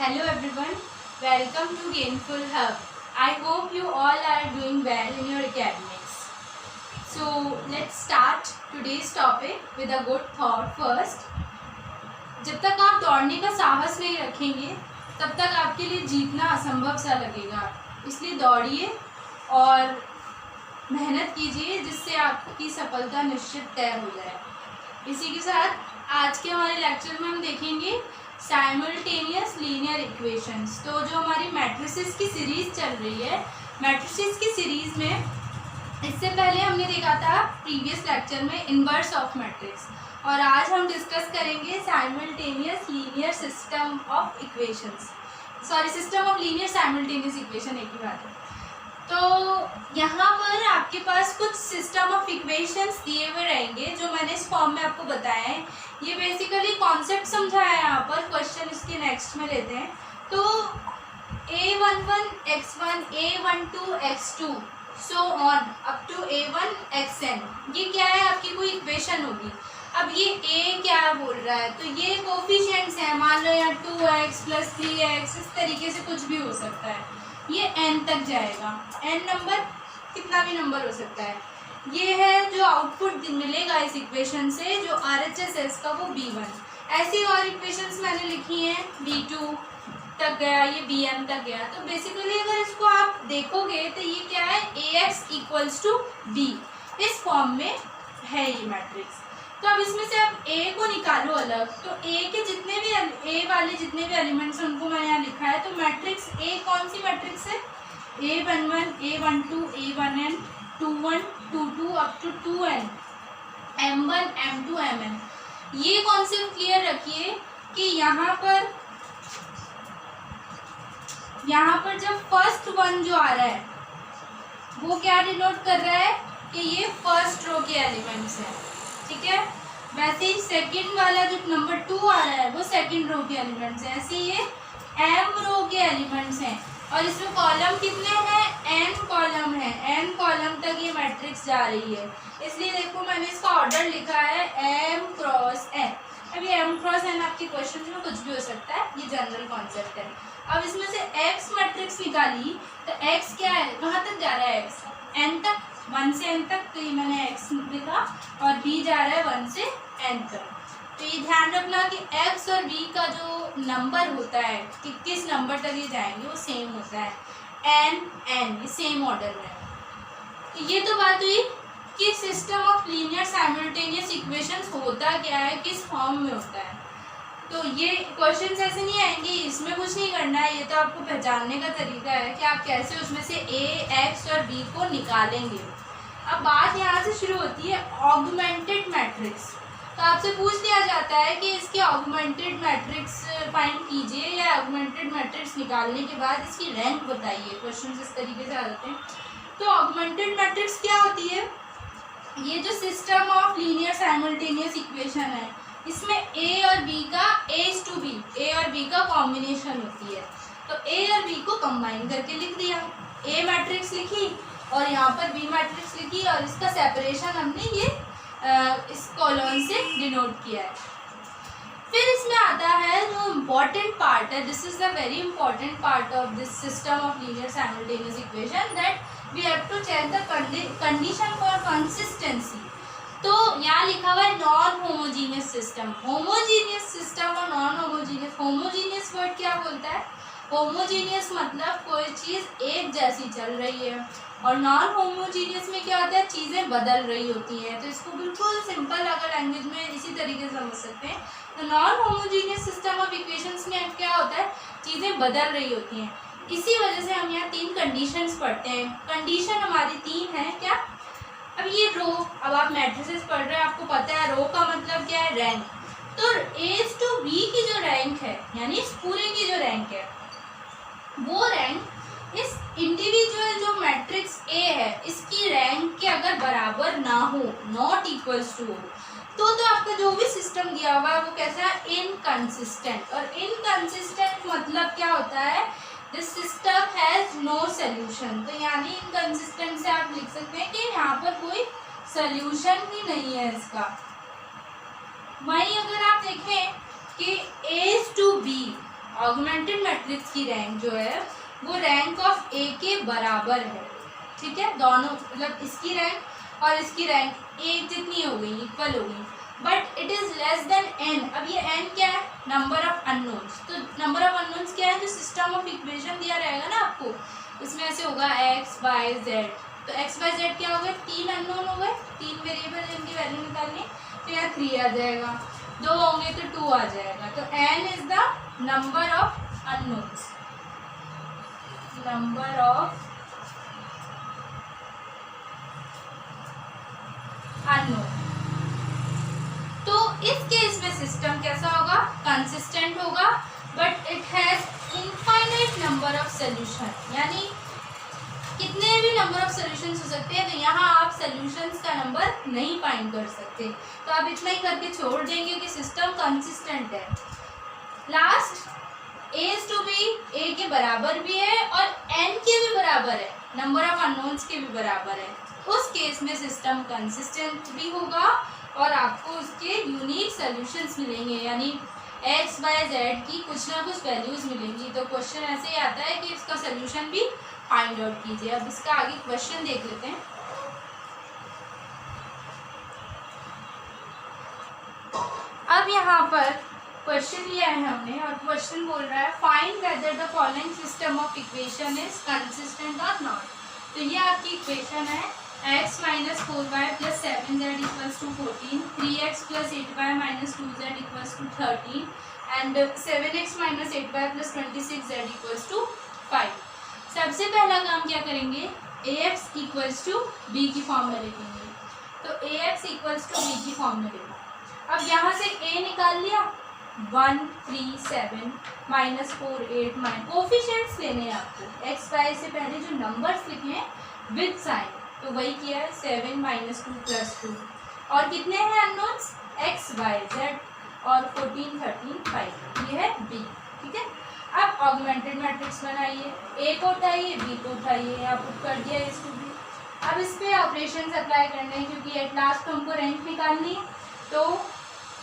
Hello everyone, welcome to Gainful Hub. I hope you all are doing well in your academics. So let's start today's topic with a good thought first. जब तक आप दौड़ने का साहस नहीं रखेंगे तब तक आपके लिए जीतना असंभव सा लगेगा, इसलिए दौड़िए और मेहनत कीजिए जिससे आपकी सफलता निश्चित तय हो जाए। इसी के साथ आज के हमारे लेक्चर में हम देखेंगे साइमल्टेनियस लीनियर इक्वेशंस। तो जो हमारी मैट्रिसेस की सीरीज़ चल रही है, मैट्रिसेस की सीरीज़ में इससे पहले हमने देखा था प्रीवियस लेक्चर में इन्वर्स ऑफ मैट्रिक्स, और आज हम डिस्कस करेंगे simultaneous linear system of equations, system of linear simultaneous equation एक ही बात है। तो यहाँ पर आपके पास कुछ सिस्टम ऑफ इक्वेशंस दिए हुए रहेंगे जो मैंने इस फॉर्म में आपको बताया है। ये बेसिकली कॉन्सेप्ट समझाया है यहाँ पर, क्वेश्चन इसके नेक्स्ट में लेते हैं। तो a11 x1 a12 x2 so on up to a1 xn, ये क्या है? आपकी कोई इक्वेशन होगी। अब ये a क्या बोल रहा है, तो ये कोफिशिएंट्स हैं। मान लो यहाँ 2x + 3x, इस तरीके से कुछ भी हो सकता है। ये n तक जाएगा, n नंबर कितना भी नंबर हो सकता है। ये है जो आउटपुट मिलेगा इस इक्वेशन से, जो RHS है इसका, वो b1। ऐसी और इक्वेशंस मैंने लिखी हैं, b2 तक गया, ये bm तक गया। तो बेसिकली अगर इसको आप देखोगे तो ये क्या है, ax = b, इस फॉर्म में है ये मैट्रिक्स। तो अब इसमें से आप a को निकालो अलग, तो a के जितने भी a वाले जितने भी एलिमेंट्स हैं उनको मैंने यहाँ लिखा है। तो मैट्रिक्स a कौन सी मैट्रिक्स है? a11 a12 a1n 2 1 2 2 up to 2n m1 m2 mn। ये कॉन्सेप्ट क्लियर रखिए कि यहाँ पर जब फर्स्ट वन जो आ रहा है वो क्या डिनोट कर रहा है कि ये फर्स्ट रो के एलिमेंट्स हैं, ठीक है। वैसे ही सेकंड वाला जो नंबर 2 आ रहा है वो सेकंड रो के एलिमेंट्स हैं। ऐसे ये m रो के एलिमेंट्स हैं, और इसमें कॉलम कितने हैं? n कॉलम है, n कॉलम तक ये मैट्रिक्स जा रही है। इसलिए देखो मैंने इसका ऑर्डर लिखा है m क्रॉस n। अब ये m क्रॉस n आपके क्वेश्चन में कुछ भी हो सकता है, ये जनरल कॉन्सेप्ट है। अब इसमें से x मैट्रिक्स निकाली, तो x क्या है, कहाँ तक जा रहा है? x n तक, 1 से n तक, तो ये मैंने x लिखा, और b जा रहा है 1 से n तक। तो ये ध्यान रखना कि x और b का जो नंबर होता है कि किस नंबर तक ये जाएंगे वो सेम होता है, n n, ये सेम ऑर्डर में। तो ये तो बात हुई कि system of linear simultaneous equations होता क्या है, किस फॉर्म में होता है। तो ये क्वेश्चंस ऐसे नहीं आएंगे, इसमें कुछ नहीं करना है, ये तो आपको पहचानने का तरीका है कि आप कैसे उसमें से a, x और b को निकालेंगे। अब बात यहाँ से शुरू होती है ऑगमेंटेड मैट्रिक्स। तो आपसे पूछ लिया जाता है कि इसके ऑगमेंटेड मैट्रिक्स फाइंड कीजिए, या ऑगमेंटेड मैट्रिक्स निकालने के बाद इसकी रैंक बताइए। क्वेश्चन इस तरीके से आ जाते हैं। तो ऑगमेंटेड मैट्रिक्स क्या होती है? ये जो system of linear simultaneous equation है, इसमें a और b का a:b, a और b का कॉम्बिनेशन होती है। तो a और b को कंबाइन करके लिख दिया, a मैट्रिक्स लिखी और यहाँ पर b मैट्रिक्स लिखी, और इसका सेपरेशन हमने ये इस कॉलम से डिनोट किया है। फिर इसमें आता है जो इम्पॉर्टेंट पार्ट है, this is the very important part of this system of linear simultaneous equation, that we have to check the condition for consistency. तो यहाँ लिखा हुआ है non homogeneous system. Homogeneous system और नॉन होमोजीनियस, होमोजीनियस वर्ड क्या बोलता है? Homogeneous मतलब कोई चीज़ एक जैसी चल रही है, और नॉन होमोजीनियस में क्या होता है, चीज़ें बदल रही होती हैं। तो इसको बिल्कुल सिंपल अगर लैंग्वेज में इसी तरीके से समझ सकते हैं, तो non homogeneous system of equations में क्या होता है, चीज़ें बदल रही होती हैं। इसी वजह से हम यहाँ 3 कंडीशंस पढ़ते हैं। कंडीशन हमारी 3 है क्या? अब ये रो, अब आप मैट्रिसेस पढ़ रहे हैं, आपको पता है रो का मतलब क्या है, रैंक। तो a:b की जो रैंक है, यानी इस पूरे की जो रैंक है, वो रैंक इस इंडिविजुअल जो मैट्रिक्स A है इसकी रैंक के अगर बराबर ना हो, नॉट इक्वल्स टू हो, तो आपका जो भी सिस्टम दिया हुआ है वो कैसा है, इनकंसिस्टेंट। और इनकंसिस्टेंट मतलब क्या होता है, this system has no solution. तो यानी इनकंसिस्टेंट से आप लिख सकते हैं कि यहाँ पर कोई सोल्यूशन ही नहीं है इसका। वहीं अगर आप देखें कि A to B augmented matrix की रैंक जो है वो रैंक ऑफ ए के बराबर है, ठीक है। दोनों मतलब इसकी रैंक और इसकी रैंक ए जितनी हो गई, इक्वल हो गई, but it is less than N. अब ये एन क्या है, नंबर ऑफ अननोन्स। तो नंबर ऑफ अननोन्स क्या है, जो सिस्टम ऑफ इक्वेशन दिया रहेगा ना आपको, उसमें ऐसे होगा एक्स वाई जेड। तो एक्स वाई जेड क्या हो गए, 3 अननोन हो गए, 3 वेरिएबल जिनकी वैल्यू निकालनी। तो यहाँ 3 आ जाएगा, 2 होंगे तो 2 आ जाएगा। तो n is the number of unknowns, number of unknown. तो इस केस में सिस्टम कैसा होगा, कंसिस्टेंट होगा, but it has infinite number of solution, यानी कितने भी नंबर ऑफ सॉल्यूशंस हो सकते हैं। तो यहाँ आप सॉल्यूशंस का नंबर नहीं फाइंड कर सकते, तो आप इतना ही करके छोड़ देंगे कि सिस्टम कंसिस्टेंट है। Last, a to B a के बराबर भी है और n के भी बराबर है, नंबर ऑफ अननोन्स के भी बराबर है। उस केस में सिस्टम कंसिस्टेंट भी होगा और आपको उसके यूनिक सॉल्यूशंस मिलेंगे, यानी x y z की कुछ ना कुछ वैल्यूज मिलेंगी। तो क्वेश्चन ऐसे ही आता है कि इसका सॉल्यूशन भी फाइंड आउट कीजिए। अब इसका आगे क्वेश्चन देख लेते हैं। अब यहाँ पर क्वेश्चन लिया है हमने और क्वेश्चन बोल रहा है find whether the following system of equation is consistent और नॉट। तो ये आपकी इक्वेशन है, x minus 4y plus 7z equals to 14, 3x plus 8y minus 2z equals to 13 and 7x minus 8y plus 26z equals to 5। सबसे पहला काम क्या करेंगे, ax इक्वल्स टू b की फॉर्म में लिखेंगे। तो ax इक्वल्स टू b की फॉर्म में लिखा। अब यहाँ से a निकाल लिया, 1 3 7 माइनस 4 8 9 कोफिशिएंट्स लेने हैं आपको। एक्स वाई से पहले जो नंबर्स लिखे हैं विद साइन, तो वही किया है 7 माइनस 2 प्लस 2। और कितने हैं अननोन्स, एक्स वाई जेड और 14 13 5, ये है बी, ठीक है। अब ऑगमेंटेड मैट्रिक्स बनाइए, ए को उठाइए बी को उठाइए, यहाँ पुट कर दिया इस टू बी। अब इस पर ऑपरेशन अप्लाई करने हैं क्योंकि एट लास्ट हमको रैंक निकालनी है। तो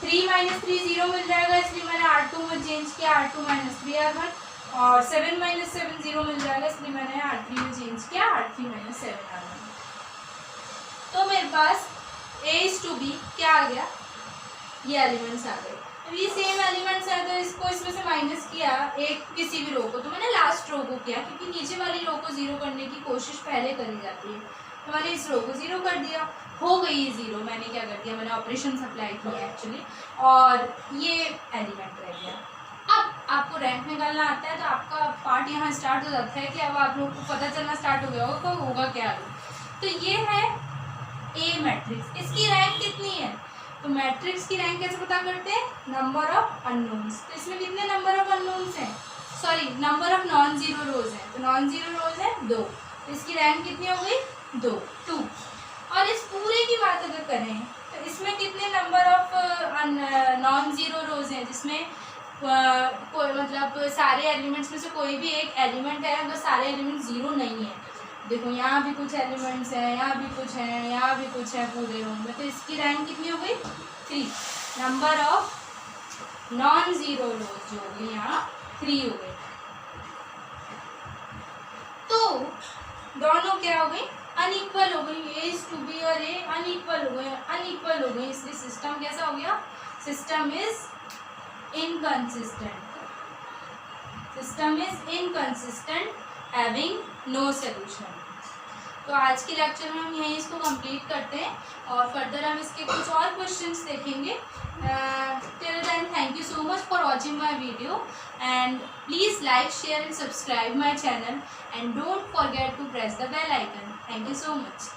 3 माइनस 3 0 मिल जाएगा, इसलिए मैंने R2 में चेंज किया, R2 माइनस 3 R1। और 7 माइनस 7 0 मिल जाएगा, इसलिए मैंने R3 में चेंज किया, R3 माइनस 7 R1। तो मेरे पास A टू B क्या आ गया, ये एलिमेंट्स आ गए। अब ये सेम एलिमेंट्स है तो इसको इसमें से माइनस किया एक किसी भी रो को, तो मैंने लास्ट रो को किया क्योंकि नीचे वाली रो को 0 करने की कोशिश पहले करी जाती है। तो मैंने इस रो को 0 कर दिया, हो गई ये 0। मैंने क्या कर दिया, मैंने ऑपरेशन अप्लाई किया एक्चुअली, और ये एलिमेंट रह गया। अब आपको रैंक निकालना आता है तो आपका पार्ट यहाँ स्टार्ट हो जाता है कि अब आप लोग को पता चलना स्टार्ट हो गया होगा तो होगा क्या। तो ये है ए मैट्रिक्स, इसकी रैंक कितनी है, तो मैट्रिक्स की रैंक कैसे पता करते हैं, नंबर ऑफ अननोन्स। तो इसमें कितने नंबर ऑफ अननोन्स हैं, sorry number of non zero रोज हैं। तो नॉन जीरो रोज है 2, तो इसकी रैंक कितनी हो गई, 2। और इस पूरे की बात अगर करें तो इसमें कितने नंबर ऑफ नॉन जीरो रोज हैं, जिसमें कोई मतलब सारे एलिमेंट्स में से कोई भी एक एलिमेंट है अगर सारे एलिमेंट 0 नहीं है। देखो यहाँ भी कुछ एलिमेंट्स हैं, यहाँ भी कुछ हैं, यहाँ भी कुछ है पूरे रो में। तो इसकी रैंक कितनी हो गई, 3। नंबर ऑफ नॉन जीरो रोज जो हो गई यहाँ 3 हो गई। तो दोनों क्या हो गई, अनइक्वल हो गई, ए टू बी और ए अनइक्वल हो गई, इसलिए सिस्टम कैसा हो गया, system is inconsistent having no solution. तो आज के लेक्चर में हम यहीं इसको कंप्लीट करते हैं और फर्दर हम इसके कुछ और क्वेश्चंस देखेंगे। Till then thank you so much for watching my video and please like share and subscribe my channel and don't forget to press the bell icon. Thank you so much.